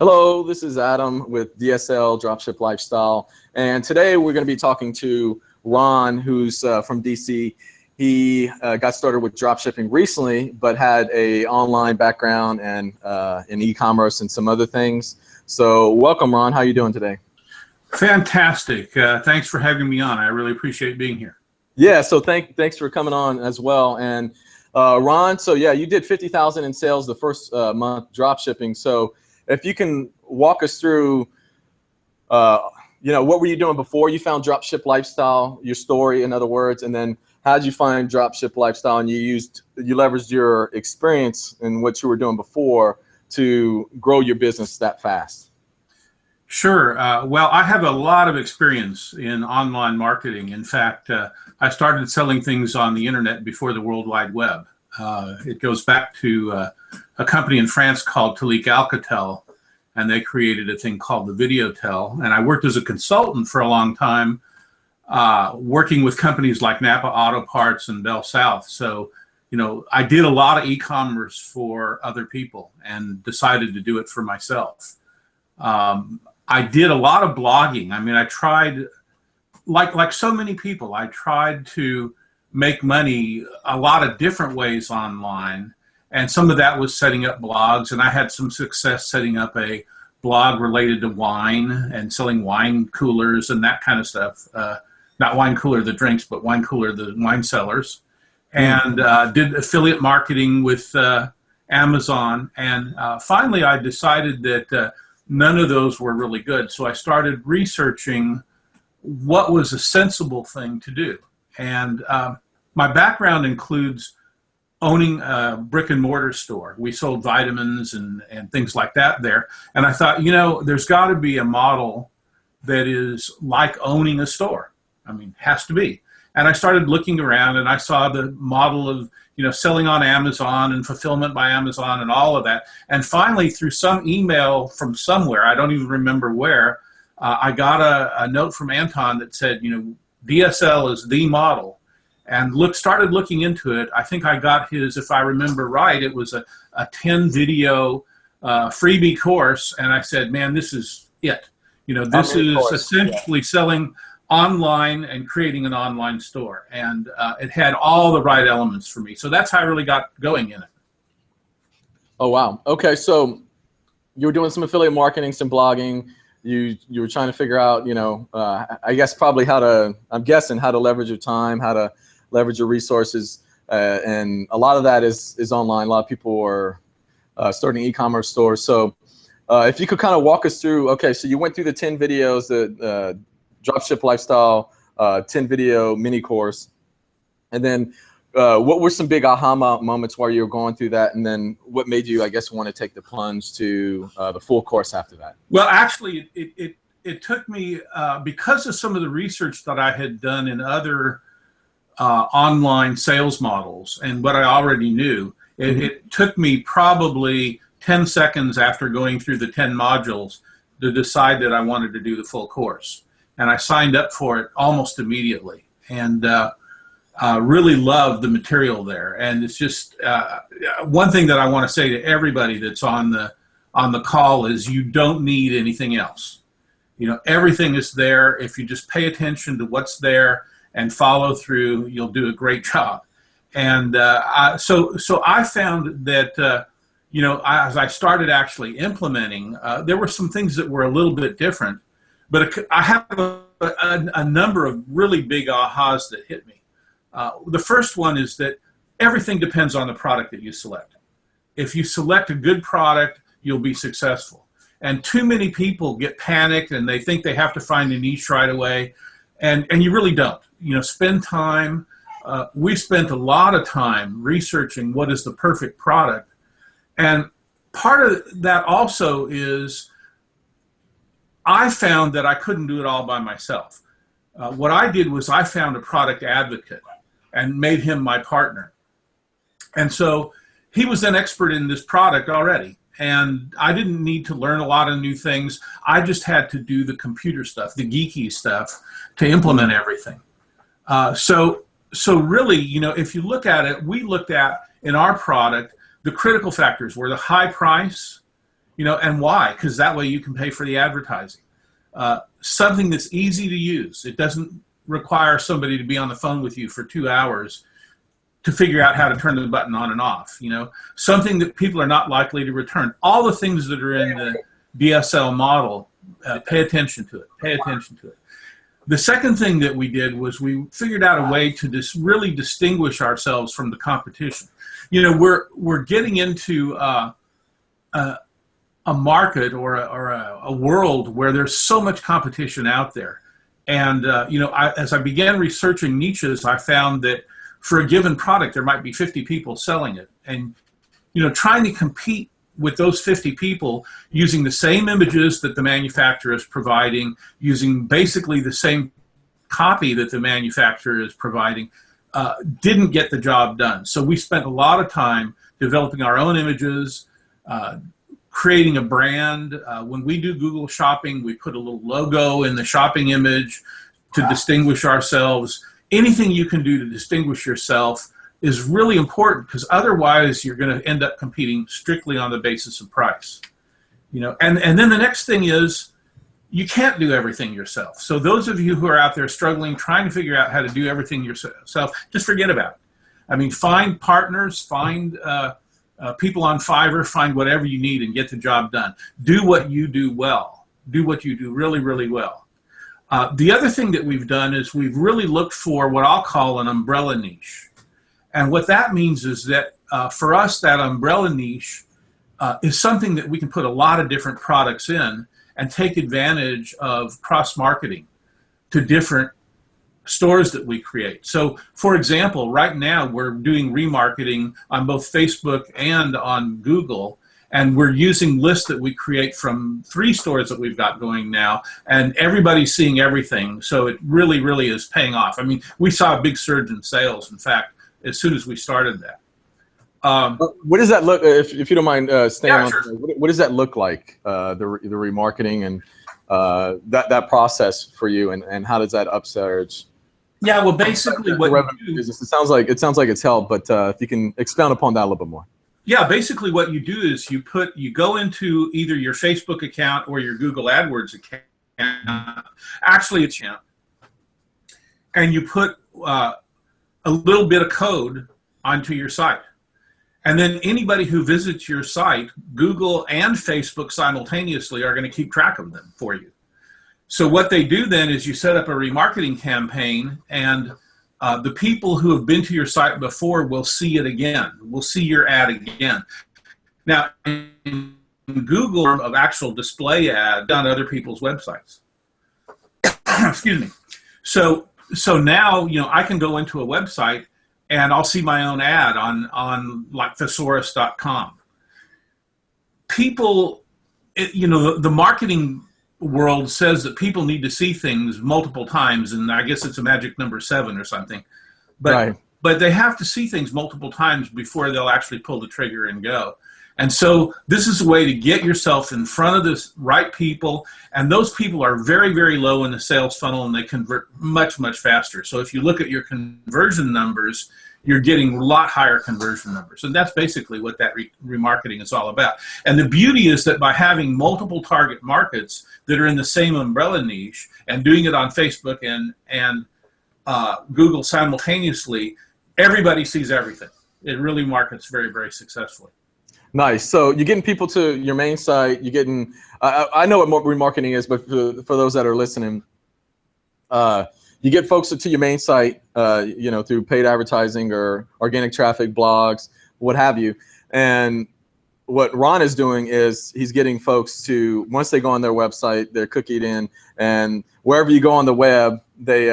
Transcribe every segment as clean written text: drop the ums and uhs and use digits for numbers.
Hello, this is Adam with DSL Dropship Lifestyle, and today we're going to be talking to Ron, who's from DC. He got started with dropshipping recently, but had a online background and in e-commerce and some other things. So welcome, Ron. How are you doing today? Fantastic. Thanks for having me on. I really appreciate being here. Yeah, so thanks for coming on as well. And Ron, so yeah, you did 50,000 in sales the first month dropshipping. So if you can walk us through, what were you doing before you found Dropship Lifestyle, your story, in other words, and then how did you find Dropship Lifestyle, and you leveraged your experience in what you were doing before to grow your business that fast? Sure. Well, I have a lot of experience in online marketing. In fact, I started selling things on the internet before the World Wide Web. It goes back to a company in France called Talik Alcatel, and they created a thing called the Videotel. And I worked as a consultant for a long time, working with companies like Napa Auto Parts and Bell South. So, I did a lot of e-commerce for other people and decided to do it for myself. I did a lot of blogging. I mean, I tried, like so many people, I tried to make money a lot of different ways online. And some of that was setting up blogs, and I had some success setting up a blog related to wine and selling wine coolers and that kind of stuff. Not wine cooler, the drinks, but wine cooler, the wine sellers. And did affiliate marketing with Amazon. And finally, I decided that none of those were really good. So I started researching what was a sensible thing to do. And my background includes owning a brick and mortar store. We sold vitamins and things like that there. And I thought, there's got to be a model that is like owning a store. I mean, has to be. And I started looking around, and I saw the model of, selling on Amazon and fulfillment by Amazon and all of that. And finally, through some email from somewhere, I don't even remember where, I got a note from Anton that said, DSL is the model. And started looking into it. I think I got his, if I remember right, it was a 10 video freebie course. And I said, man, this is it. This is essentially selling online and creating an online store. And it had all the right elements for me. So that's how I really got going in it. Oh, wow. Okay. So you were doing some affiliate marketing, some blogging. You were trying to figure out, I guess probably how to leverage your time, how to leverage your resources. And a lot of that is online. A lot of people are starting e-commerce stores. So if you could kind of walk us through, okay, so you went through the 10 videos, the Dropship Lifestyle 10 video mini course. And then what were some big aha moments while you were going through that? And then what made you, I guess, want to take the plunge to the full course after that? Well, actually, it took me, because of some of the research that I had done in other online sales models and what I already knew, it took me probably 10 seconds after going through the 10 modules to decide that I wanted to do the full course. And I signed up for it almost immediately, and really loved the material there. And it's just one thing that I want to say to everybody that's on the call is you don't need anything else. Everything is there. If you just pay attention to what's there and follow through, you'll do a great job. And so I found that, as I started actually implementing, there were some things that were a little bit different, but I have a number of really big ahas that hit me. The first one is that everything depends on the product that you select. If you select a good product, you'll be successful. And too many people get panicked and they think they have to find a niche right away. And you really don't. Spend time. We spent a lot of time researching what is the perfect product. And part of that also is I found that I couldn't do it all by myself. What I did was I found a product advocate and made him my partner. And so he was an expert in this product already. And I didn't need to learn a lot of new things. I just had to do the computer stuff, the geeky stuff, to implement everything. So really, if you look at it, we looked at in our product, the critical factors were the high price And why? Because that way you can pay for the advertising. Something that's easy to use. It doesn't require somebody to be on the phone with you for 2 hours to figure out how to turn the button on and off. Something that people are not likely to return. All the things that are in the DSL model, pay attention to it. Pay attention to it. The second thing that we did was we figured out a way to really distinguish ourselves from the competition. We're getting into a market or a world where there's so much competition out there. And, as I began researching niches, I found that for a given product, there might be 50 people selling it. And, trying to compete with those 50 people using the same images that the manufacturer is providing, using basically the same copy that the manufacturer is providing, didn't get the job done. So we spent a lot of time developing our own images, creating a brand. When we do Google Shopping, we put a little logo in the shopping image to distinguish ourselves. Anything you can do to distinguish yourself is really important, because otherwise you're going to end up competing strictly on the basis of price. And then the next thing is you can't do everything yourself. So those of you who are out there struggling, trying to figure out how to do everything yourself, just forget about it. I mean, find partners, find people on Fiverr, find whatever you need and get the job done. Do what you do well. Do what you do really, really well. The other thing that we've done is we've really looked for what I'll call an umbrella niche. And what that means is that for us, that umbrella niche is something that we can put a lot of different products in and take advantage of cross-marketing to different stores that we create. So, for example, right now we're doing remarketing on both Facebook and on Google, and we're using lists that we create from 3 stores that we've got going now, and everybody's seeing everything. So it really, really is paying off. I mean, we saw a big surge in sales, in fact, as soon as we started that. What does that look? If you don't mind staying on, sure. what does that look like? The remarketing and that process for you, and how does that upsurge? Yeah, well, basically, what you do, business. It sounds like it's helped, but if you can expound upon that a little bit more. Yeah, basically, what you do is you go into either your Facebook account or your Google AdWords account. Actually, it's and you put a little bit of code onto your site. And then anybody who visits your site, Google and Facebook simultaneously are going to keep track of them for you. So what they do then is you set up a remarketing campaign, and the people who have been to your site before will see it again, will see your ad again. Now, in Google, of actual display ad on other people's websites. Excuse me. So now, I can go into a website and I'll see my own ad on like thesaurus.com. People, the marketing world says that people need to see things multiple times, and I guess it's a magic number 7 or something. But Right. But they have to see things multiple times before they'll actually pull the trigger and go. And so this is a way to get yourself in front of the right people, and those people are very, very low in the sales funnel, and they convert much, much faster. So if you look at your conversion numbers, you're getting a lot higher conversion numbers. And that's basically what that remarketing is all about. And the beauty is that by having multiple target markets that are in the same umbrella niche and doing it on Facebook and Google simultaneously, everybody sees everything. It really markets very, very successfully. Nice. So you're getting people to your main site. You're getting. I know what remarketing is, but for those that are listening, you get folks to your main site, through paid advertising or organic traffic, blogs, what have you. And what Ron is doing is he's getting folks to, once they go on their website, they're cookied in, and wherever you go on the web, they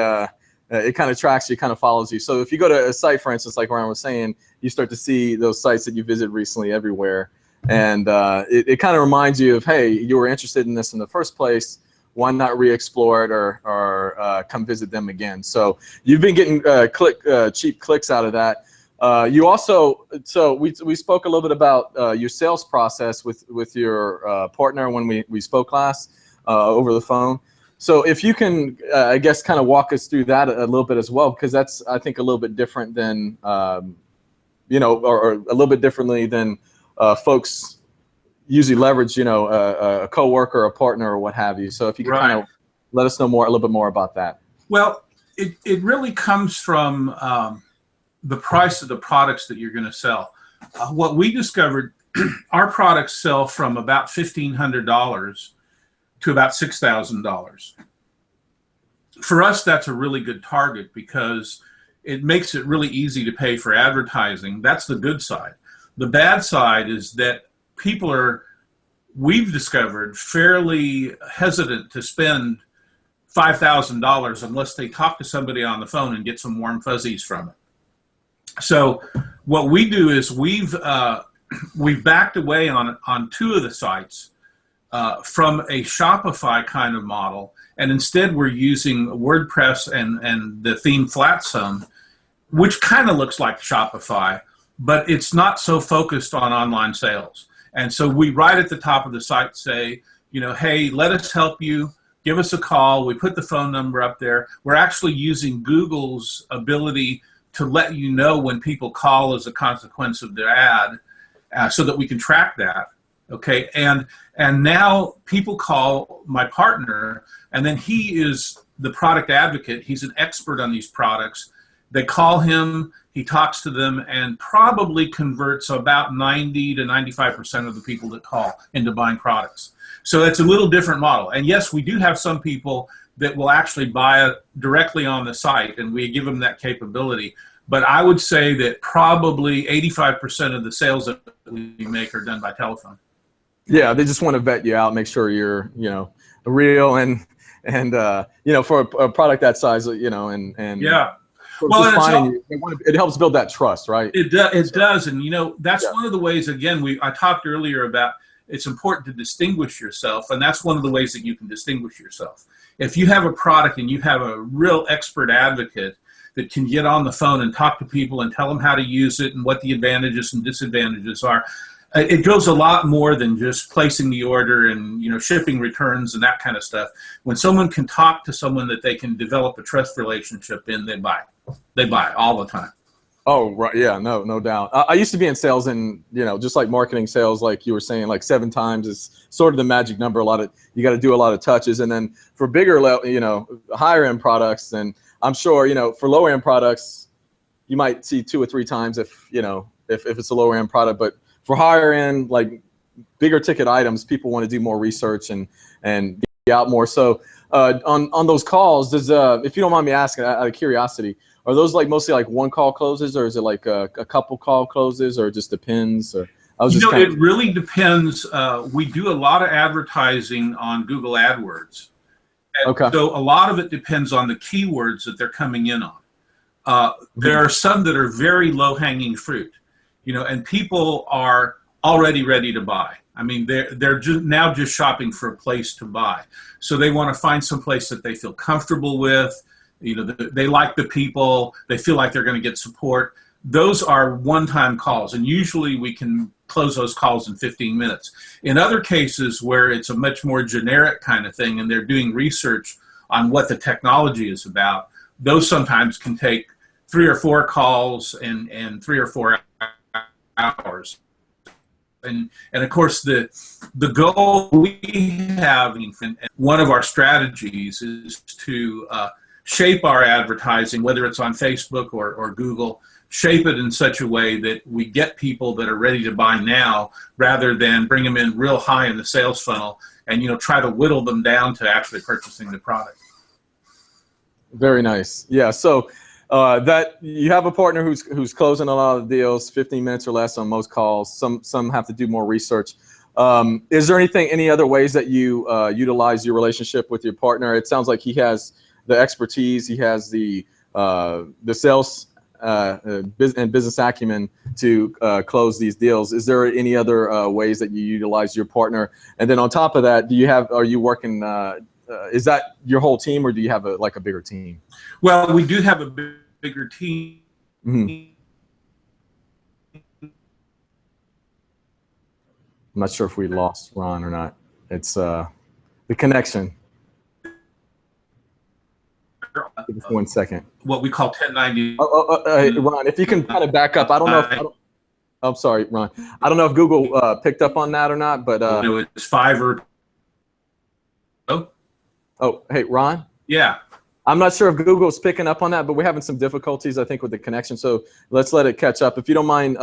it kind of tracks you, kind of follows you. So if you go to a site, for instance, like Ron was saying, you start to see those sites that you visit recently everywhere. And it kind of reminds you of, hey, you were interested in this in the first place. Why not re-explore it or come visit them again? So you've been getting cheap clicks out of that. You also, so we spoke a little bit about your sales process with your partner when we spoke last over the phone. So if you can, I guess, kind of walk us through that a little bit as well, because that's, I think, a little bit different than, or a little bit differently than folks, usually leverage, a coworker, a partner, or what have you. So if you could kind of let us know a little bit more about that. Well, it really comes from the price of the products that you're going to sell. What we discovered, our products sell from about $1,500 to about $6,000. For us, that's a really good target because it makes it really easy to pay for advertising. That's the good side. The bad side is that people are, we've discovered, fairly hesitant to spend $5,000 unless they talk to somebody on the phone and get some warm fuzzies from it. So what we do is we've backed away on two of the sites from a Shopify kind of model, and instead we're using WordPress and the theme FlatSum, which kind of looks like Shopify, but it's not so focused on online sales. And so we right at the top of the site say, hey, let us help you. Give us a call. We put the phone number up there. We're actually using Google's ability to let you know when people call as a consequence of their ad, so that we can track that. Okay, and now people call my partner, and then he is the product advocate. He's an expert on these products. They call him, he talks to them, and probably converts about 90 to 95% of the people that call into buying products. So it's a little different model. And yes, we do have some people that will actually buy it directly on the site, and we give them that capability. But I would say that probably 85% of the sales that we make are done by telephone. Yeah, they just want to vet you out, make sure you're, real, and for a product that size, and yeah. Well, it helps build that trust, right? It does, and that's one of the ways. Again, I talked earlier about it's important to distinguish yourself, and that's one of the ways that you can distinguish yourself. If you have a product and you have a real expert advocate that can get on the phone and talk to people and tell them how to use it and what the advantages and disadvantages are, it goes a lot more than just placing the order and shipping returns and that kind of stuff. When someone can talk to someone that they can develop a trust relationship in, they buy. They buy all the time. Oh, right. Yeah, no doubt. I used to be in sales, and just like marketing sales, like you were saying, like 7 times is sort of the magic number. You got to do a lot of touches, and then for bigger, higher end products, and I'm sure for lower end products, you might see 2 or 3 times if it's a lower end product. But for higher end, like bigger ticket items, people want to do more research and be out more. So on those calls, does if you don't mind me asking, out of curiosity, are those like mostly like one call closes, or is it like a couple call closes, or it just depends? Or it really depends. We do a lot of advertising on Google AdWords. Okay. So a lot of it depends on the keywords that they're coming in on. There are some that are very low-hanging fruit, and people are already ready to buy. I mean, they're just shopping for a place to buy. So they want to find some place that they feel comfortable with. They like the people. They feel like they're going to get support. Those are one-time calls, and usually we can close those calls in 15 minutes. In other cases where it's a much more generic kind of thing and they're doing research on what the technology is about, those sometimes can take 3 or 4 calls and 3 or 4 hours. And of course, the goal we have, and one of our strategies is to shape our advertising, whether it's on Facebook or Google, shape it in such a way that we get people that are ready to buy now, rather than bring them in real high in the sales funnel and try to whittle them down to actually purchasing the product. Very nice. Yeah. So that you have a partner who's closing a lot of deals, 15 minutes or less on most calls. Some have to do more research. Is there any other ways that you utilize your relationship with your partner? It sounds like he has the expertise, he has the sales and business acumen to close these deals. Is there any other ways that you utilize your partner? And then on top of that, are you working? Is that your whole team, or do you have a bigger team? Well, we do have a bigger team. Mm-hmm. I'm not sure if we lost Ron or not. It's the connection. Give us 1 second. What we call 1090. Ron, if you can kind of back up. I don't know if I'm sorry, Ron. I don't know if Google picked up on that or not, but It's 5 or oh, hey, Ron. yeah. I'm not sure if Google's picking up on that, but we're having some difficulties, I think, with the connection. So let's let it catch up. If you don't mind,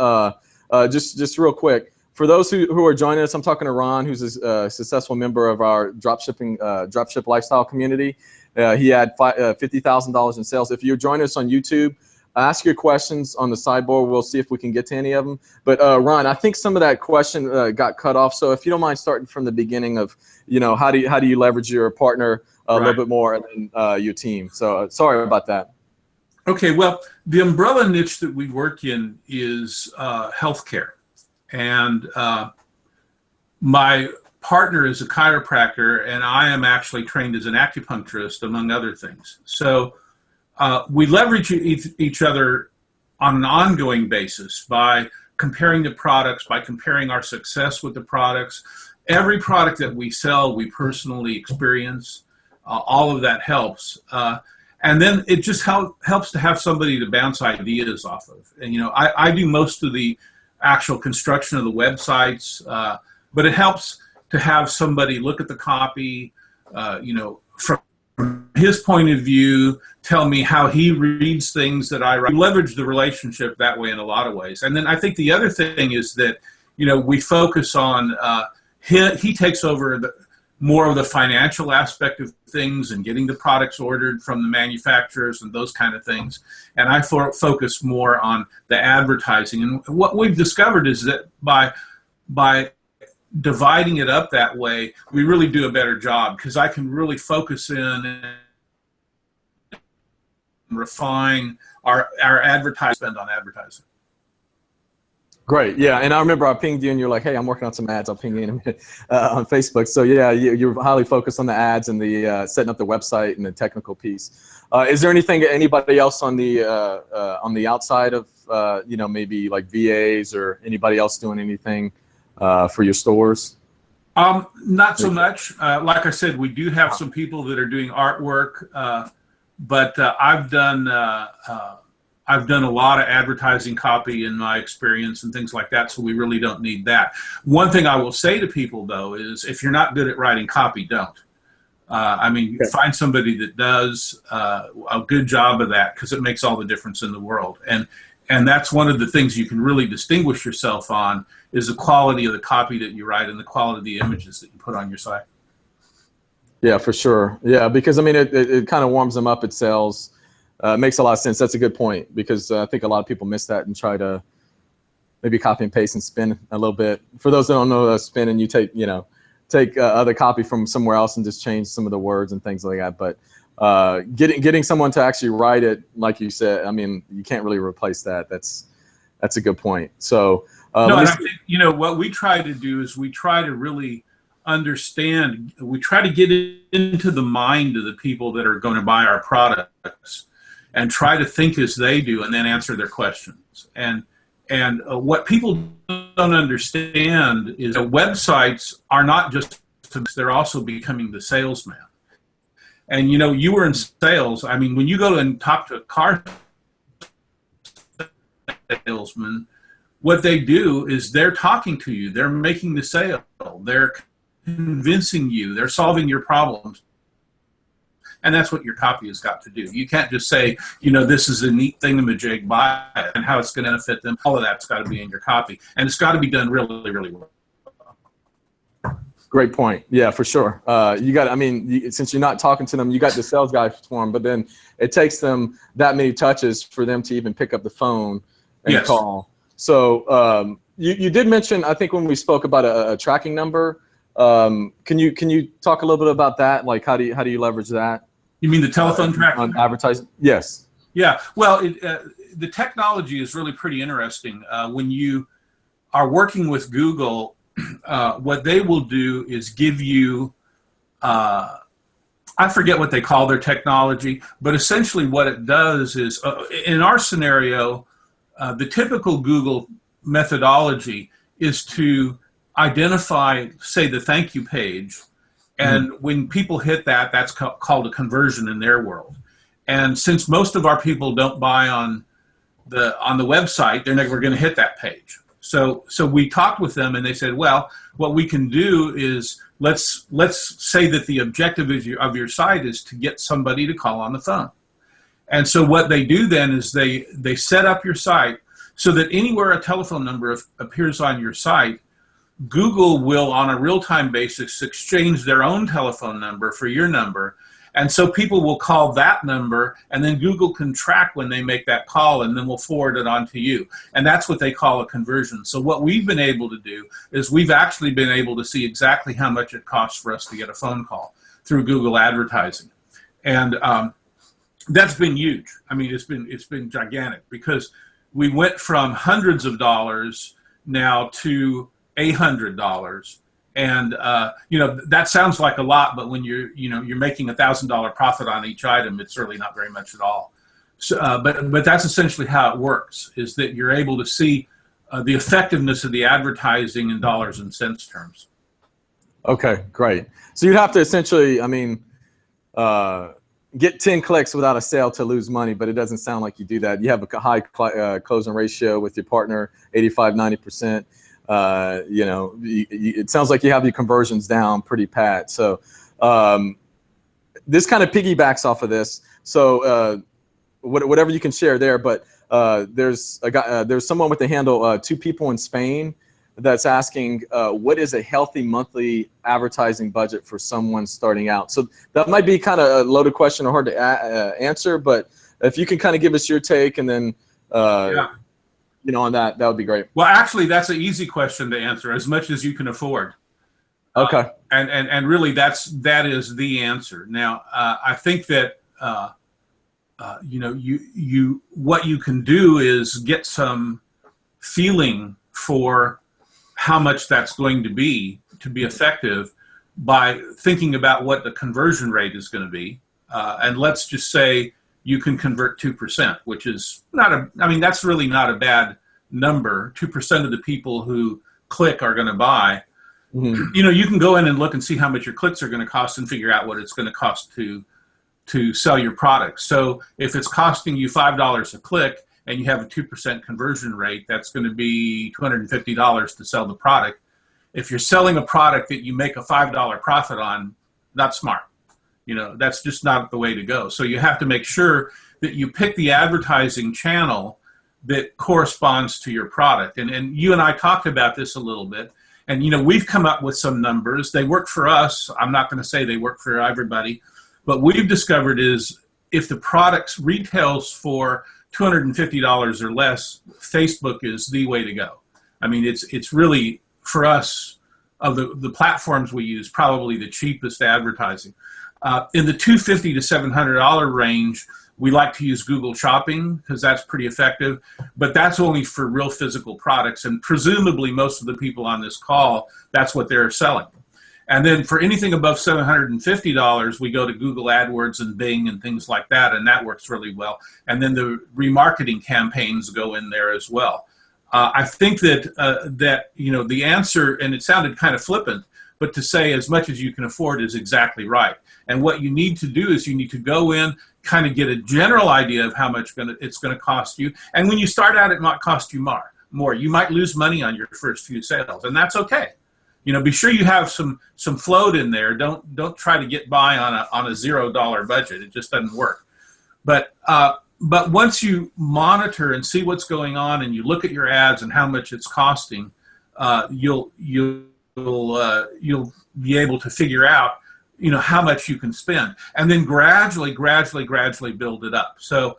just real quick, for those who are joining us, I'm talking to Ron, who's a successful member of our dropship lifestyle community. He had $50,000 in sales. If you're joining us on YouTube, ask your questions on the sideboard. We'll see if we can get to any of them. But Ron, I think some of that question got cut off. So if you don't mind starting from the beginning of, how do you leverage your partner a little bit more, and then your team. So sorry about that. Okay, well, the umbrella niche that we work in is healthcare. And my partner is a chiropractor, and I am actually trained as an acupuncturist, among other things. So we leverage each other on an ongoing basis by comparing the products, by comparing our success with the products. Every product that we sell, we personally experience. All of that helps. And then it just helps to have somebody to bounce ideas off of. And, I do most of the actual construction of the websites, but it helps to have somebody look at the copy, from his point of view, tell me how he reads things that I write. We leverage the relationship that way in a lot of ways. And then I think the other thing is that, we focus on, he takes over more of the financial aspect of things and getting the products ordered from the manufacturers and those kind of things. And I focus more on the advertising. And what we've discovered is that by dividing it up that way, we really do a better job, because I can really focus in and refine our advertising spend on advertising. Great, yeah, and I remember I pinged you, and you're like, "Hey, I'm working on some ads. I'll ping you in a minute on Facebook." So yeah, you're highly focused on the ads and the setting up the website and the technical piece. Is there anything anybody else on the outside of maybe like VAs or anybody else doing anything for your stores? Not so much. Like I said, we do have some people that are doing artwork, but I've done a lot of advertising copy in my experience and things like that, so we really don't need that. One thing I will say to people, though, is if you're not good at writing copy, don't. Find somebody that does a good job of that, because it makes all the difference in the world. And that's one of the things you can really distinguish yourself on, is the quality of the copy that you write and the quality of the images that you put on your site. Yeah, for sure. Yeah, because it kind of warms them up. It sells. It makes a lot of sense. That's a good point, because I think a lot of people miss that and try to maybe copy and paste and spin a little bit. For those that don't know, spin, and you take other copy from somewhere else and just change some of the words and things like that. But getting someone to actually write it, like you said, you can't really replace that. That's a good point. So and I think what we try to do is we try to really understand. We try to get into the mind of the people that are going to buy our products, and try to think as they do, and then answer their questions. And what people don't understand is that websites are not just, they're also becoming the salesman. And you were in sales. When you go and talk to a car salesman, what they do is they're talking to you, they're making the sale, they're convincing you, they're solving your problems. And that's what your copy has got to do. You can't just say, this is a neat thingamajig, buy it, and how it's going to benefit them. All of that's got to be in your copy. And it's got to be done really, really well. Great point. Yeah, for sure. Since you're not talking to them, you got the sales guy for them, but then it takes them that many touches for them to even pick up the phone and call. So you did mention, I think when we spoke about a tracking number, can you talk a little bit about that? Like, how do you leverage that? You mean the telephone tracking on advertising? Yes. Yeah. Well, the technology is really pretty interesting. When you are working with Google, what they will do is give you, I forget what they call their technology, but essentially what it does is, in our scenario, the typical Google methodology is to identify, say, the thank you page. And when people hit that, that's called a conversion in their world. And since most of our people don't buy on the website, they're never going to hit that page. So we talked with them, and they said, well, what we can do is let's say that the objective of your site is to get somebody to call on the phone. And so what they do then is they set up your site so that anywhere a telephone number appears on your site, Google will, on a real-time basis, exchange their own telephone number for your number. And so people will call that number, and then Google can track when they make that call, and then we'll forward it on to you. And that's what they call a conversion. So what we've been able to do is we've actually been able to see exactly how much it costs for us to get a phone call through Google advertising. And that's been huge. I mean, it's been gigantic, because we went from hundreds of dollars now to $800. And that sounds like a lot, but when you're making $1,000 profit on each item, it's really not very much at all. So, but that's essentially how it works, is that you're able to see the effectiveness of the advertising in dollars and cents terms. Okay, great. So you'd have to essentially, get 10 clicks without a sale to lose money, but it doesn't sound like you do that. You have a high closing ratio with your partner, 85, 90%. It sounds like you have your conversions down pretty pat. So this kind of piggybacks off of this. So whatever you can share there, but there's someone with the handle 2 people in Spain that's asking what is a healthy monthly advertising budget for someone starting out. So that might be kind of a loaded question or hard to answer, but if you can kind of give us your take, and then on that would be great. Well, actually, that's an easy question to answer, as much as you can afford. Okay. And really, that is the answer. Now, I think that what you can do is get some feeling for how much that's going to be effective by thinking about what the conversion rate is going to be. And let's just say you can convert 2%, which is that's really not a bad number. 2% of the people who click are going to buy. Mm-hmm. You can go in and look and see how much your clicks are going to cost and figure out what it's going to cost to sell your product. So if it's costing you $5 a click and you have a 2% conversion rate, that's going to be $250 to sell the product. If you're selling a product that you make a $5 profit on, that's smart. That's just not the way to go. So you have to make sure that you pick the advertising channel that corresponds to your product. And you and I talked about this a little bit. And, we've come up with some numbers. They work for us. I'm not going to say they work for everybody. But what we've discovered is if the product retails for $250 or less, Facebook is the way to go. I mean, it's really, for us, of the platforms we use, probably the cheapest advertising. In the $250 to $700 range, we like to use Google Shopping because that's pretty effective, but that's only for real physical products. And presumably most of the people on this call, that's what they're selling. And then for anything above $750, we go to Google AdWords and Bing and things like that, and that works really well. And then the remarketing campaigns go in there as well. I think that the answer, and it sounded kind of flippant, but to say as much as you can afford is exactly right. And what you need to do is you need to go in, kind of get a general idea of how much it's going to cost you. And when you start out, it might cost you more. You might lose money on your first few sales, and that's okay. Be sure you have some float in there. Don't try to get by on a $0 budget. It just doesn't work. But once you monitor and see what's going on, and you look at your ads and how much it's costing, you'll be able to figure out how much you can spend, and then gradually build it up. So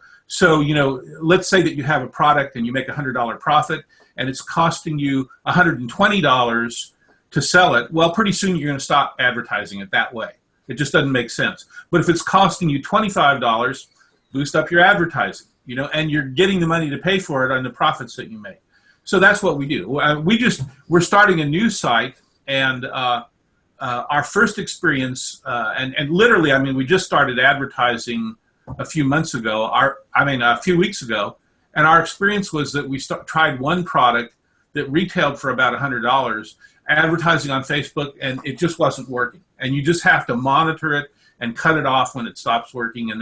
let's say that you have a product and you make $100 profit, and it's costing you $120 to sell it. Well, pretty soon you're going to stop advertising it that way. It just doesn't make sense. But if it's costing you $25, boost up your advertising, and you're getting the money to pay for it on the profits that you make. So that's what we do. We're starting a new site, and our first experience, and literally, we just started advertising a few weeks ago, and our experience was that we tried one product that retailed for about $100, advertising on Facebook, and it just wasn't working. And you just have to monitor it and cut it off when it stops working, and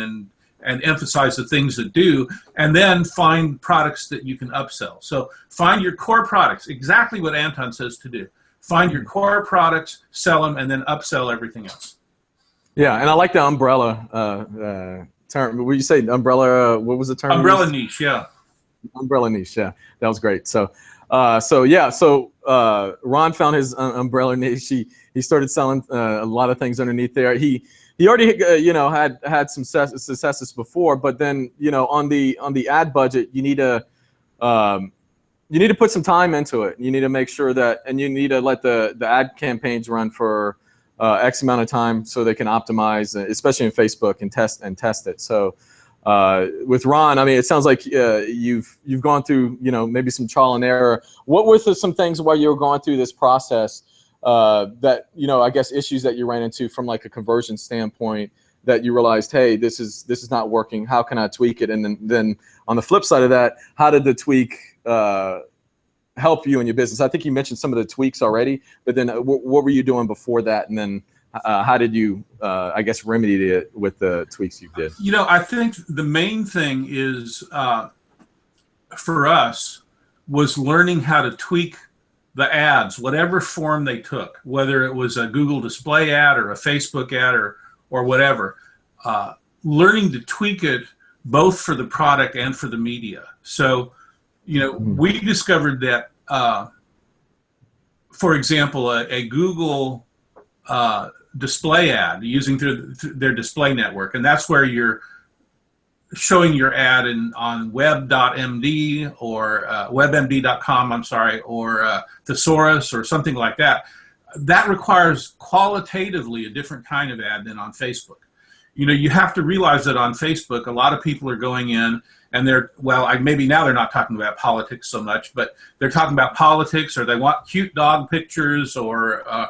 and emphasize the things that do, and then find products that you can upsell. So find your core products, exactly what Anton says to do. Find your core products, sell them, and then upsell everything else. Yeah, and I like the umbrella term. Would you say umbrella? What was the term? Umbrella niche, yeah. Umbrella niche, yeah. That was great. So Ron found his umbrella niche. He started selling a lot of things underneath there. He already had some successes before, but then on the ad budget, you need to put some time into it. You need to make sure that, and you need to let the ad campaigns run for X amount of time so they can optimize, especially in Facebook, and test it. So with Ron, I mean, it sounds like you've gone through maybe some trial and error. What were some things while you were going through this process that I guess issues that you ran into from like a conversion standpoint that you realized, hey, this is not working. How can I tweak it? And then on the flip side of that, how did the tweak help you in your business? I think you mentioned some of the tweaks already, but then what were you doing before that? And then how did you, I guess, remedy it with the tweaks you did? I think the main thing is for us was learning how to tweak the ads, whatever form they took, whether it was a Google display ad or a Facebook ad or whatever, learning to tweak it both for the product and for the media. So, we discovered that, for example, a Google display ad using through their display network, and that's where you're showing your ad on web.md or webmd.com, or Thesaurus or something like that. That requires qualitatively a different kind of ad than on Facebook. You have to realize that on Facebook, a lot of people are going in and maybe now they're not talking about politics so much, but they're talking about politics, or they want cute dog pictures or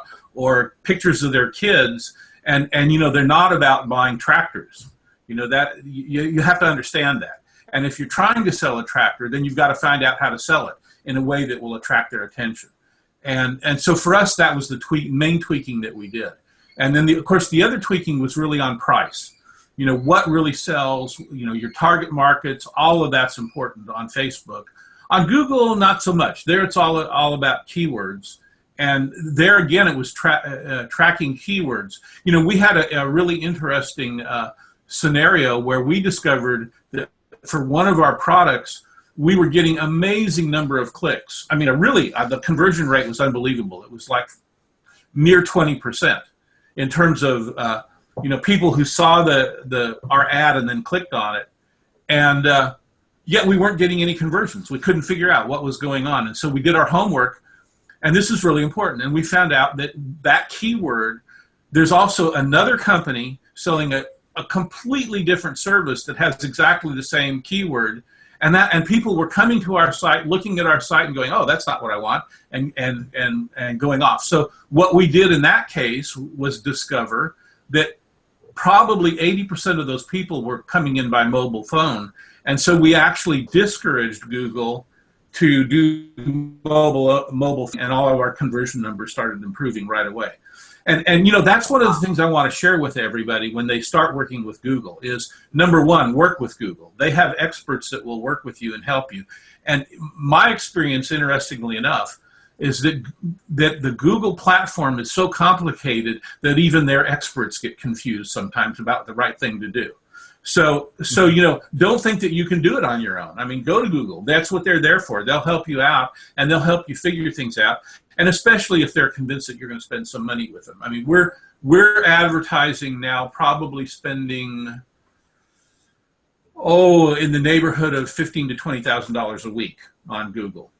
pictures of their kids, and they're not about buying tractors. That you have to understand that. And if you're trying to sell a tractor, then you've got to find out how to sell it in a way that will attract their attention. And so for us, that was the main tweaking that we did. And then of course the other tweaking was really on price. What really sells, your target markets, all of that's important on Facebook. On Google, not so much. There it's all about keywords. And there again, it was tracking keywords. We had a really interesting scenario where we discovered that for one of our products, we were getting amazing number of clicks. I mean, the conversion rate was unbelievable. It was like near 20% in terms of people who saw our ad and then clicked on it, and yet we weren't getting any conversions. We couldn't figure out what was going on, and so we did our homework, and this is really important. And we found out that keyword, there's also another company selling a completely different service that has exactly the same keyword, and people were coming to our site, looking at our site and going, oh, that's not what I want, and going off. So what we did in that case was discover that probably 80% of those people were coming in by mobile phone. And so we actually discouraged Google to do mobile, and all of our conversion numbers started improving right away. And that's one of the things I want to share with everybody when they start working with Google is, number one, work with Google. They have experts that will work with you and help you. And my experience, interestingly enough, is that the Google platform is so complicated that even their experts get confused sometimes about the right thing to do. So don't think that you can do it on your own. I mean, go to Google. That's what they're there for. They'll help you out, and they'll help you figure things out. And especially if they're convinced that you're going to spend some money with them. I mean, we're advertising now, probably spending in the neighborhood of $15,000 to $20,000 a week on Google.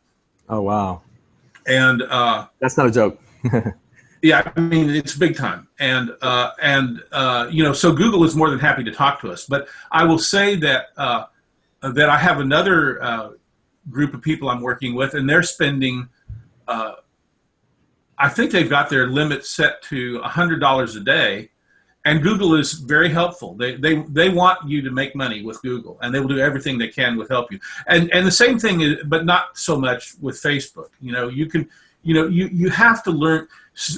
Oh wow! And that's not a joke. Yeah, I mean, it's big time. And so Google is more than happy to talk to us. But I will say that that I have another group of people I'm working with, and they're spending, I think they've got their limit set to $100 a day. And Google is very helpful. They want you to make money with Google, and they will do everything they can to help you. And the same thing is, but not so much with Facebook. You have to learn,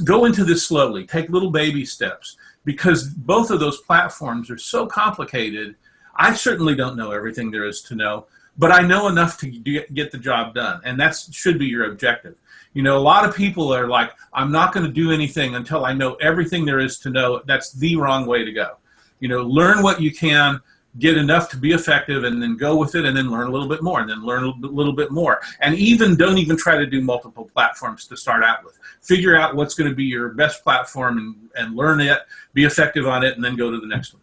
go into this slowly, take little baby steps, because both of those platforms are so complicated. I certainly don't know everything there is to know, but I know enough to get the job done, and that should be your objective. You know, a lot of people are like, I'm not going to do anything until I know everything there is to know. That's the wrong way to go. You know, learn what you can, get enough to be effective, and then go with it, and then learn a little bit more, and then learn a little bit more. And don't even try to do multiple platforms to start out with. Figure out what's going to be your best platform and learn it, be effective on it, and then go to the next one.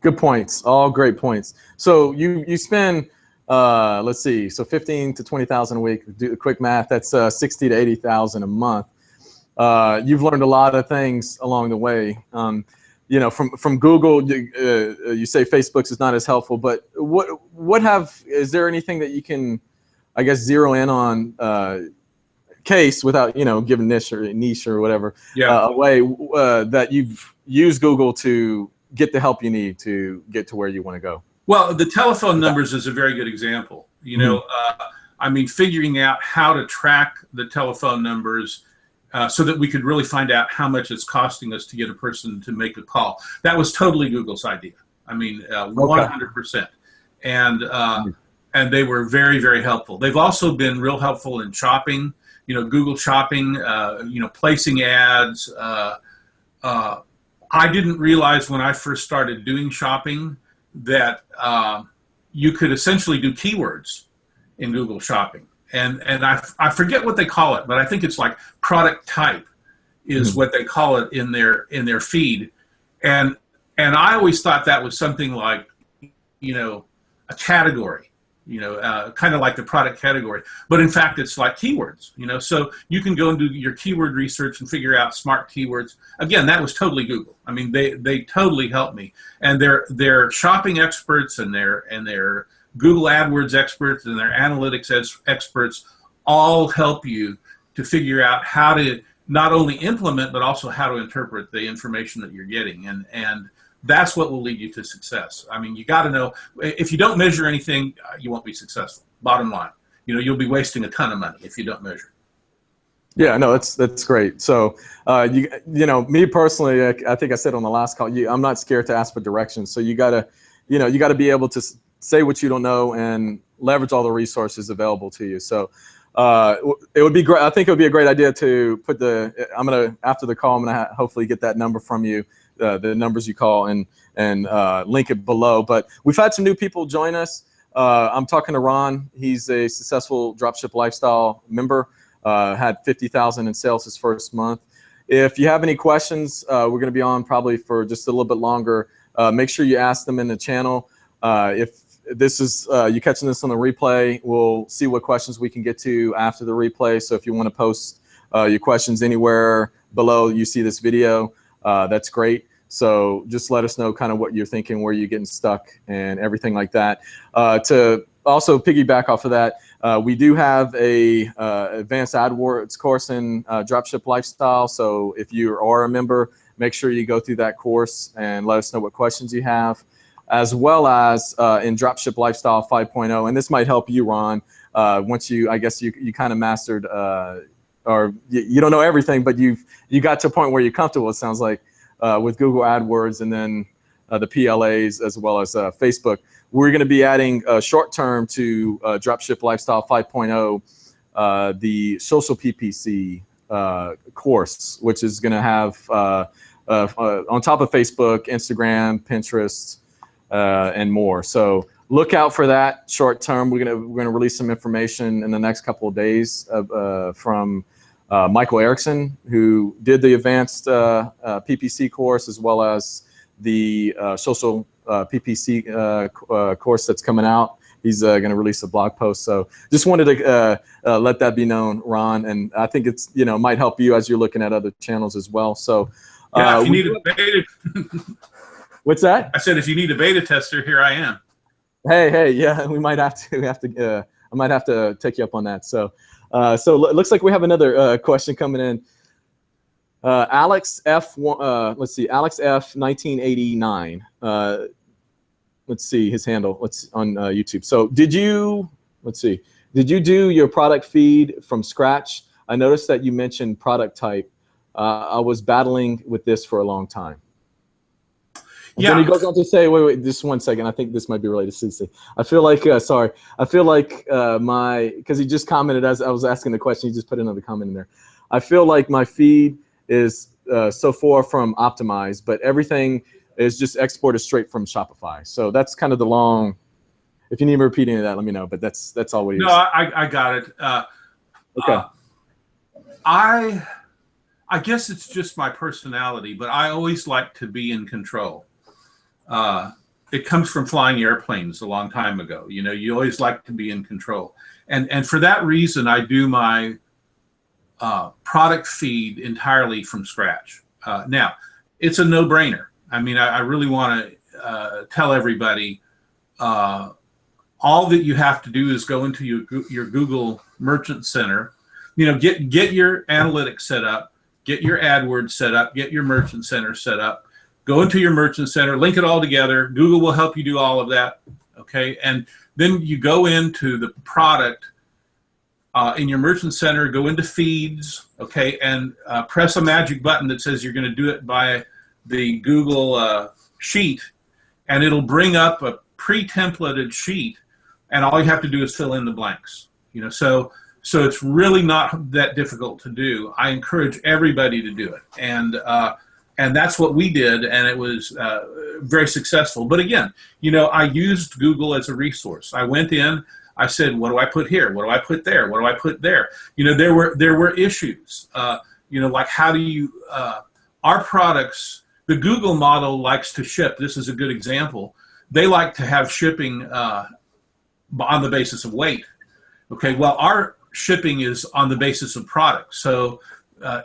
Good points. All great points. So you spend, let's see, so 15 to 20,000 a week. Do the quick math. That's 60 to 80,000 a month. You've learned a lot of things along the way. You know, from Google, you say Facebook's is not as helpful, but is there anything that you can, I guess, zero in on case without, you know, giving niche or whatever, away that you've used Google to get the help you need to get to where you want to go? Well, the telephone numbers is a very good example. You know, I mean, figuring out how to track the telephone numbers so that we could really find out how much it's costing us to get a person to make a call. That was totally Google's idea. I mean, 100%. And they were very, very helpful. They've also been real helpful in shopping, you know, Google Shopping, you know, placing ads. I didn't realize when I first started doing shopping that you could essentially do keywords in Google Shopping. And I forget what they call it, but I think it's like product type is what they call it in their feed. And I always thought that was something like, you know, a category, you know, kind of like the product category. But in fact, it's like keywords, you know. So you can go and do your keyword research and figure out smart keywords. Again, that was totally Google. I mean, they totally helped me. And they're shopping experts and they're Google AdWords experts and their analytics experts all help you to figure out how to not only implement, but also how to interpret the information that you're getting. And that's what will lead you to success. I mean, you got to know, if you don't measure anything, you won't be successful. Bottom line, you know, you'll be wasting a ton of money if you don't measure. Yeah, no, that's great. So, you know, me personally, I think I said on the last call, I'm not scared to ask for directions. So you gotta be able to say what you don't know and leverage all the resources available to you. So it would be great. I think it would be a great idea to put after the call, I'm gonna hopefully get that number from you, the numbers you call, and link it below. But we've had some new people join us. I'm talking to Ron. He's a successful Dropship Lifestyle member. Had 50,000 in sales his first month. If you have any questions, we're going to be on probably for just a little bit longer. Make sure you ask them in the channel. If this is you catching this on the replay, we'll see what questions we can get to after the replay. So if you want to post your questions anywhere below you see this video, that's great. So just let us know kind of what you're thinking, where you're getting stuck, and everything like that. To also piggyback off of that, we do have a advanced AdWords course in Dropship Lifestyle. So if you are a member, make sure you go through that course and let us know what questions you have, as well as in Dropship Lifestyle 5.0. And this might help you, Ron, once I guess you kind of mastered, or you don't know everything, but you got to a point where you're comfortable, it sounds like, with Google AdWords and then the PLAs as well as Facebook. We're going to be adding short-term to Dropship Lifestyle 5.0, the social PPC course, which is going to have on top of Facebook, Instagram, Pinterest, and more. So look out for that short-term. We're going to release some information in the next couple of days from Michael Erickson, who did the advanced PPC course, as well as the social PPC course that's coming out. He's going to release a blog post. So just wanted to let that be known, Ron. And I think it's, might help you as you're looking at other channels as well. So yeah, if you need a beta. What's that? I said, if you need a beta tester, here I am. Hey, yeah, we might have to. I might have to take you up on that. So, it looks like we have another question coming in. Alex F. Let's see, Alex F. 1989. Let's see his handle. On YouTube. So, did you do your product feed from scratch? I noticed that you mentioned product type. I was battling with this for a long time. And then he goes on to say, wait, just 1 second. I think this might be related to Susie. I feel like, because he just commented as I was asking the question, he just put another comment in there. I feel like my feed is so far from optimized, but everything is just exported straight from Shopify. So that's kind of the long, if you need me repeating that, let me know, but that's all we use. No, I got it. Okay. I guess it's just my personality, but I always like to be in control. It comes from flying airplanes a long time ago. You know, you always like to be in control. And for that reason, I do my product feed entirely from scratch. Now, it's a no-brainer. I mean, I really want to tell everybody all that you have to do is go into your Google Merchant Center, you know, get your analytics set up, get your AdWords set up, get your Merchant Center set up, go into your Merchant Center, link it all together. Google will help you do all of that, okay? And then you go into the product in your Merchant Center, go into feeds, okay, and press a magic button that says you're going to do it by the Google sheet, and it'll bring up a pre-templated sheet, and all you have to do is fill in the blanks. You know, so it's really not that difficult to do. I encourage everybody to do it, and that's what we did, and it was very successful. But again, you know, I used Google as a resource. I went in, I said, what do I put here? What do I put there? What do I put there? You know, there were issues. You know, like how do you our products? The Google model likes to ship. This is a good example. They like to have shipping on the basis of weight. Okay, well, our shipping is on the basis of product. So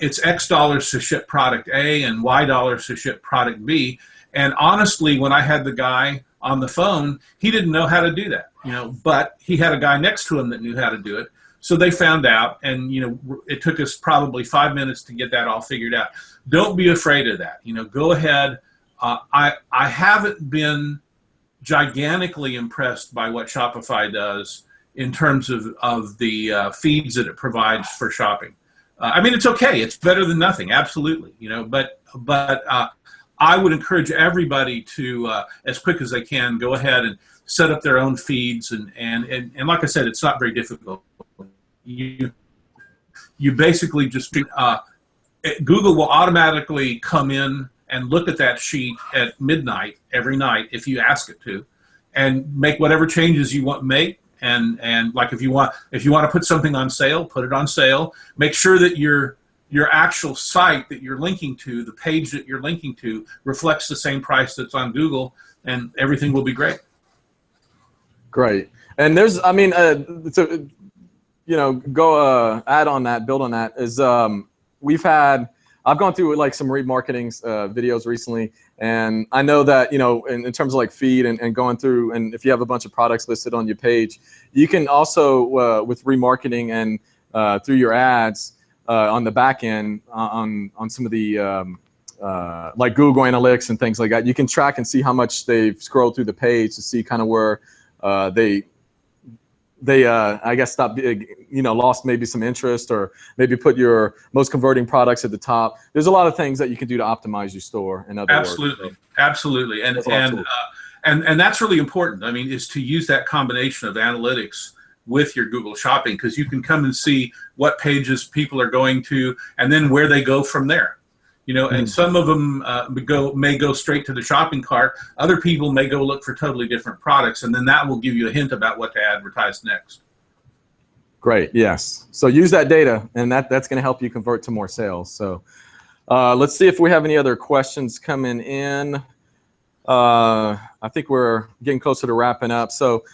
it's X dollars to ship product A and Y dollars to ship product B. And honestly, when I had the guy on the phone, he didn't know how to do that, you know, but he had a guy next to him that knew how to do it. So they found out, and, you know, it took us probably 5 minutes to get that all figured out. Don't be afraid of that. You know, go ahead. I haven't been gigantically impressed by what Shopify does in terms of the feeds that it provides for shopping. I mean, it's okay. It's better than nothing. Absolutely. You know, but I would encourage everybody to, as quick as they can, go ahead and set up their own feeds. And like I said, it's not very difficult. You basically just, Google will automatically come in and look at that sheet at midnight every night if you ask it to, and make whatever changes you want to make. And like if you want to put something on sale, put it on sale. Make sure that your actual site that you're linking to, the page that you're linking to, reflects the same price that's on Google, and everything will be great. Great. And there's, I mean, you know, go add on that, build on that, is I've gone through like some remarketing videos recently, and I know that, you know, in terms of like feed and going through, and if you have a bunch of products listed on your page, you can also, with remarketing and through your ads on the back end, on some of the like Google Analytics and things like that, you can track and see how much they've scrolled through the page to see kind of where they I guess stopped, you know, lost maybe some interest, or maybe put your most converting products at the top. There's a lot of things that you can do to optimize your store. In other Absolutely. words, Absolutely. And that's really important. I mean, is to use that combination of analytics with your Google Shopping, because you can come and see what pages people are going to, and then where they go from there. You know, and some of them may go straight to the shopping cart. Other people may go look for totally different products, and then that will give you a hint about what to advertise next. Great. Yes. So use that data, and that's going to help you convert to more sales. So let's see if we have any other questions coming in. I think we're getting closer to wrapping up. So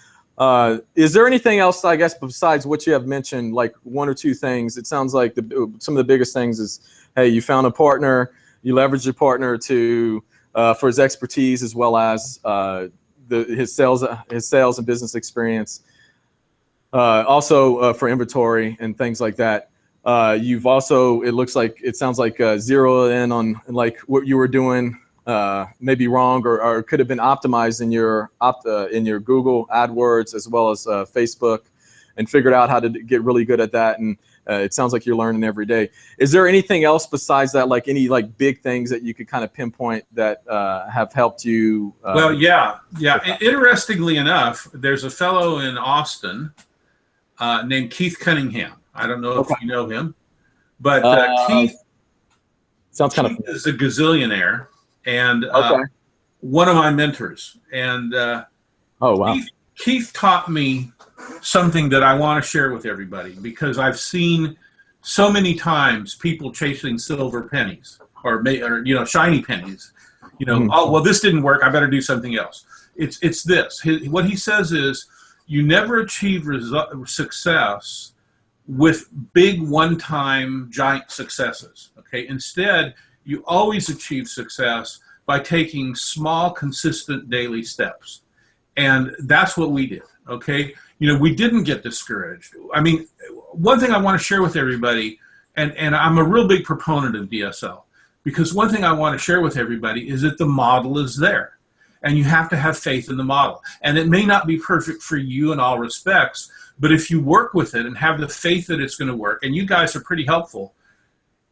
is there anything else, I guess, besides what you have mentioned, like one or two things? It sounds like some of the biggest things is, hey, you found a partner, you leveraged your partner to for his expertise, as well as his sales and business experience. Also for inventory and things like that. You've also, it sounds like zeroed in on like what you were doing maybe wrong, or could have been optimized in your Google AdWords as well as Facebook, and figured out how to get really good at that. And it sounds like you're learning every day. Is there anything else besides that, like any like big things that you could kind of pinpoint that have helped you? Well, yeah. Interestingly enough, there's a fellow in Austin named Keith Cunningham. I don't know if you know him, but Keith sounds kind of is a gazillionaire and one of my mentors. And oh wow, Keith taught me something that I want to share with everybody, because I've seen so many times people chasing silver pennies or shiny pennies. Oh well, this didn't work, I better do something else. It's this. What he says is, you never achieve success with big one-time giant successes. Okay, instead you always achieve success by taking small, consistent daily steps. And that's what we did. Okay, we didn't get discouraged. I mean, one thing I want to share with everybody, and I'm a real big proponent of DSL, because one thing I want to share with everybody is that the model is there, and you have to have faith in the model. And it may not be perfect for you in all respects, but if you work with it and have the faith that it's going to work, and you guys are pretty helpful,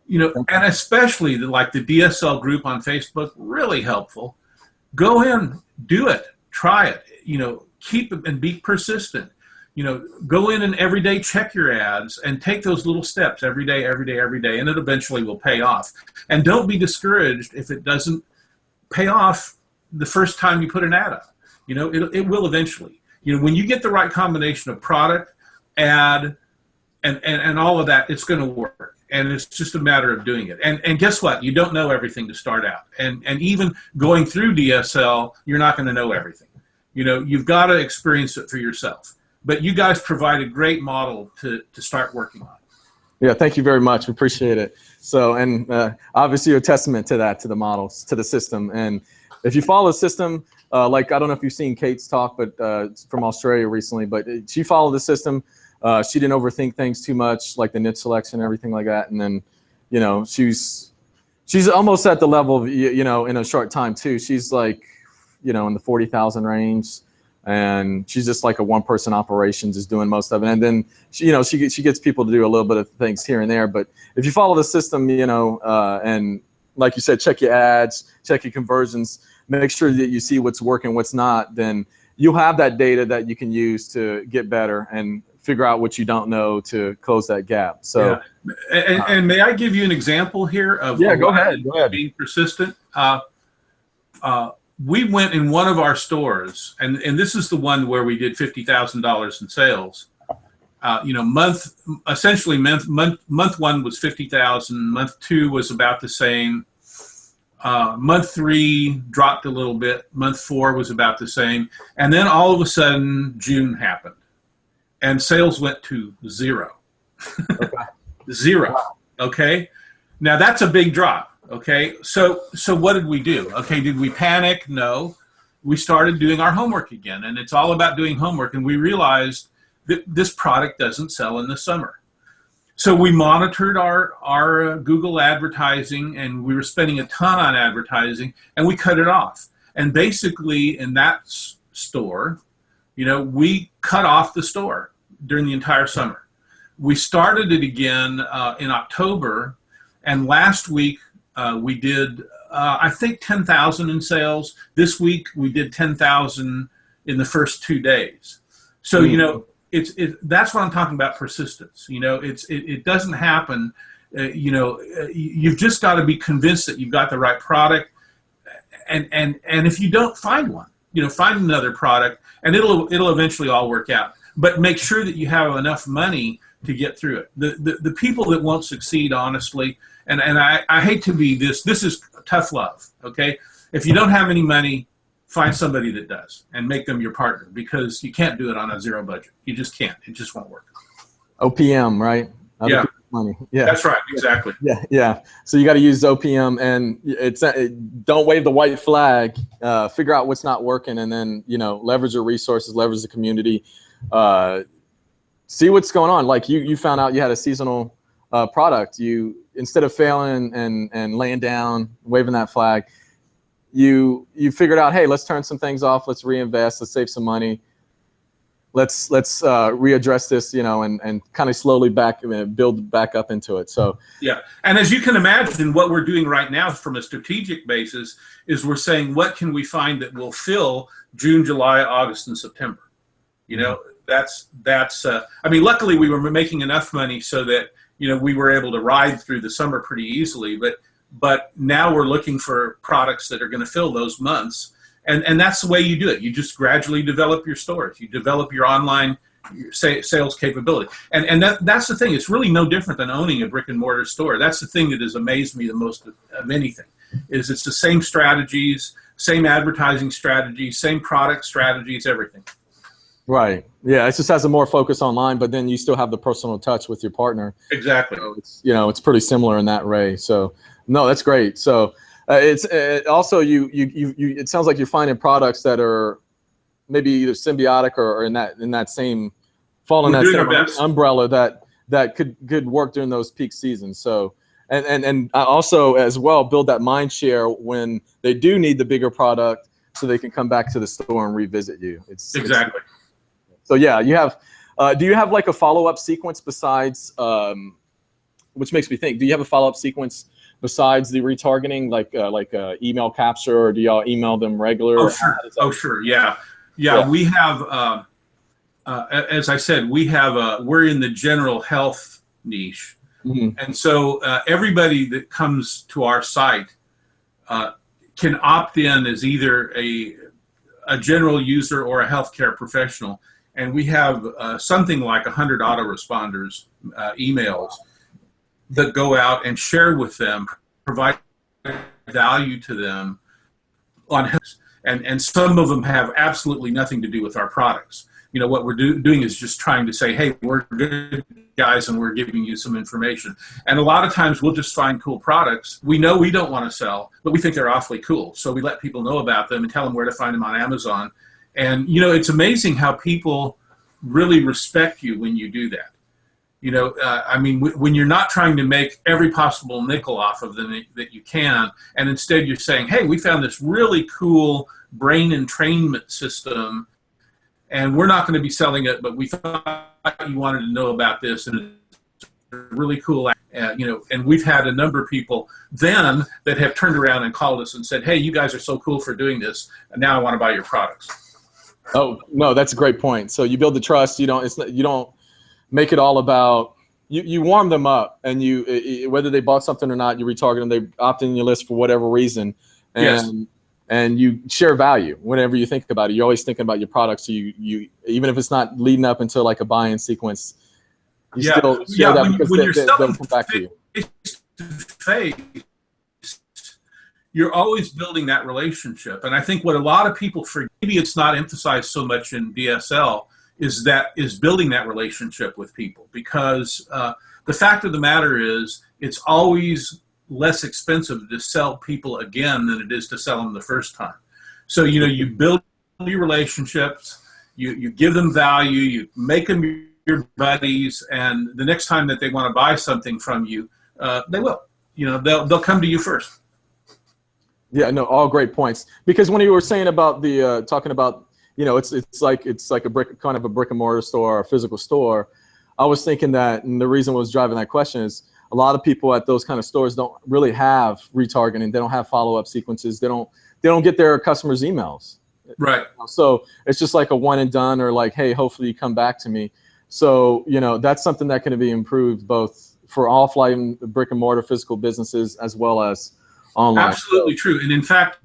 and especially the DSL group on Facebook, really helpful. Go in, do it, try it, keep it and be persistent. Go in and every day check your ads and take those little steps every day, and it eventually will pay off. And don't be discouraged if it doesn't pay off the first time you put an ad up. It will eventually. When you get the right combination of product, ad, and all of that, it's going to work. And it's just a matter of doing it. And guess what? You don't know everything to start out. And even going through DSL, you're not going to know everything. You've got to experience it for yourself. But you guys provide a great model to start working on. Yeah, thank you very much. We appreciate it. So, and obviously you're a testament to that, to the models, to the system. And if you follow the system, I don't know if you've seen Kate's talk, but from Australia recently, but she followed the system. She didn't overthink things too much, like the niche selection and everything like that. And then, she's almost at the level of, in a short time too. She's like, in the 40,000 range. And she's just like a one-person operation, just doing most of it. And then she gets people to do a little bit of things here and there. But if you follow the system, and like you said, check your ads, check your conversions, make sure that you see what's working, what's not, then you'll have that data that you can use to get better and figure out what you don't know to close that gap. So, and may I give you an example here of go ahead. Being persistent? We went in one of our stores, and this is the one where we did $50,000 in sales. Month one was 50,000. Month two was about the same. Month three dropped a little bit. Month four was about the same. And then all of a sudden, June happened, and sales went to zero. Zero. Wow. Okay. Now that's a big drop. Okay, so what did we do? Okay, did we panic? No. We started doing our homework again, and it's all about doing homework, and we realized that this product doesn't sell in the summer. So we monitored our Google advertising, and we were spending a ton on advertising, and we cut it off. And basically in that store, we cut off the store during the entire summer. We started it again in October, and last week, we did, I think, 10,000 in sales. This week we did 10,000 in the first 2 days. So that's what I'm talking about, persistence. It doesn't happen. You've just got to be convinced that you've got the right product, and if you don't, find one. Find another product, and it'll eventually all work out. But make sure that you have enough money to get through it. The people that won't succeed, honestly. And I hate to be this is tough love, okay? If you don't have any money, find somebody that does and make them your partner, because you can't do it on a zero budget. You just can't. It just won't work. OPM, right? Yeah. Money. Yeah. That's right. Exactly. Yeah. So you got to use OPM, and don't wave the white flag. Figure out what's not working, and then, leverage your resources, leverage the community. See what's going on. Like you found out you had a seasonal product. You, instead of failing and laying down, waving that flag, you figured out, hey, let's turn some things off, let's reinvest, let's save some money. let's readdress this, and kind of slowly build back up into it. So yeah, and as you can imagine, what we're doing right now from a strategic basis is we're saying, what can we find that will fill June, July, August, and September? That's I mean, luckily we were making enough money so that we were able to ride through the summer pretty easily, but now we're looking for products that are going to fill those months. And that's the way you do it. You just gradually develop your stores. You develop your online sales capability. And that's the thing. It's really no different than owning a brick and mortar store. That's the thing that has amazed me the most of anything, is it's the same strategies, same advertising strategies, same product strategies, everything. Right. Yeah. It just has a more focus online, but then you still have the personal touch with your partner. Exactly. So it's pretty similar in that way. So no, that's great. So also it sounds like you're finding products that are maybe either symbiotic or in that same fall in that same umbrella that could work during those peak seasons. So and also as well build that mind share when they do need the bigger product, so they can come back to the store and revisit you. Exactly. So yeah, you have. Do you have like a follow-up sequence besides? Which makes me think. Do you have a follow-up sequence besides the retargeting, like email capture, or do y'all email them regular? Oh sure. Yeah. We have, as I said, we're in the general health niche, and so everybody that comes to our site can opt in as either a general user or a healthcare professional, and we have something like 100 autoresponders emails that go out and share with them, provide value to them on health. And some of them have absolutely nothing to do with our products. What we're doing is just trying to say, hey, we're good guys and we're giving you some information. And a lot of times we'll just find cool products we know we don't want to sell, but we think they're awfully cool. So we let people know about them and tell them where to find them on Amazon. And, it's amazing how people really respect you when you do that. I mean, when you're not trying to make every possible nickel off of them that you can, and instead you're saying, hey, we found this really cool brain entrainment system, and we're not going to be selling it, but we thought you wanted to know about this, and it's really cool. And we've had a number of people then that have turned around and called us and said, hey, you guys are so cool for doing this, and now I want to buy your products. Oh, no, that's a great point. So you build the trust. You don't make it all about you warm them up, and whether they bought something or not, you retarget them. They opt in your list for whatever reason, and you share value whenever you think about it. You're always thinking about your products. So you even if it's not leading up into like a buy-in sequence, you still share that because they'll come back to you. Face, you're always building that relationship, and I think what a lot of people forget, maybe it's not emphasized so much in DSL, is building that relationship with people, because the fact of the matter is it's always less expensive to sell people again than it is to sell them the first time. So you build your relationships, you give them value, you make them your buddies, and the next time that they want to buy something from you, they will. They'll come to you first. Yeah, no, all great points. Because when you were saying about the talking about it's like a brick and mortar store or a physical store, I was thinking that, and the reason I was driving that question is a lot of people at those kind of stores don't really have retargeting. They don't have follow-up sequences. They don't get their customers' emails. Right. So it's just like a one and done, or like, hey, hopefully you come back to me. So that's something that can be improved both for offline brick and mortar physical businesses as well as online. Absolutely true. And in fact,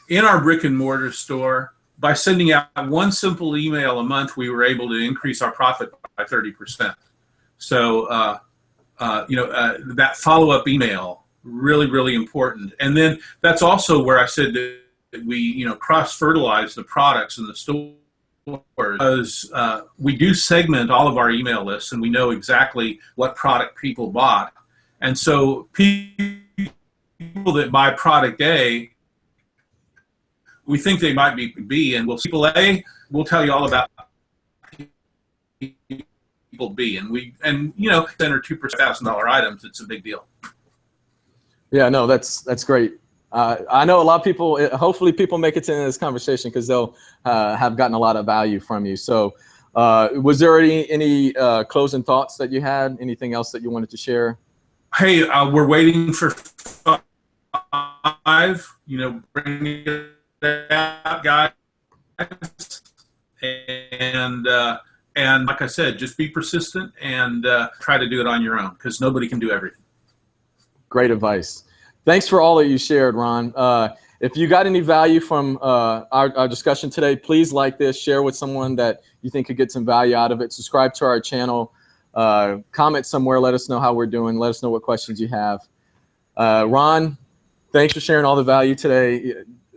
in our brick and mortar store, by sending out one simple email a month, we were able to increase our profit by 30%. So, that follow-up email, really, really important. And then that's also where I said that we, cross-fertilize the products in the store, because we do segment all of our email lists, and we know exactly what product people bought. And so people that buy product A, we think they might be B, and people A, we'll tell you all about people B, and 10 or 2% $1,000 items, it's a big deal. Yeah, no, that's great. I know a lot of people. Hopefully, people make it to this conversation because they'll have gotten a lot of value from you. So, Was there any closing thoughts that you had? Anything else that you wanted to share? Hey, we're waiting for 5. Bring it out, guys. And like I said, just be persistent and try to do it on your own, because nobody can do everything. Great advice. Thanks for all that you shared, Ron. If you got any value from our discussion today, please like this, share with someone that you think could get some value out of it. Subscribe to our channel. Comment somewhere. Let us know how we're doing. Let us know what questions you have. Ron, thanks for sharing all the value today.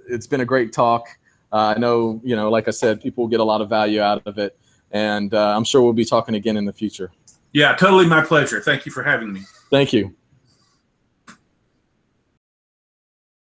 It's been a great talk. I know, like I said, people will get a lot of value out of it. And I'm sure we'll be talking again in the future. Yeah, totally my pleasure. Thank you for having me. Thank you.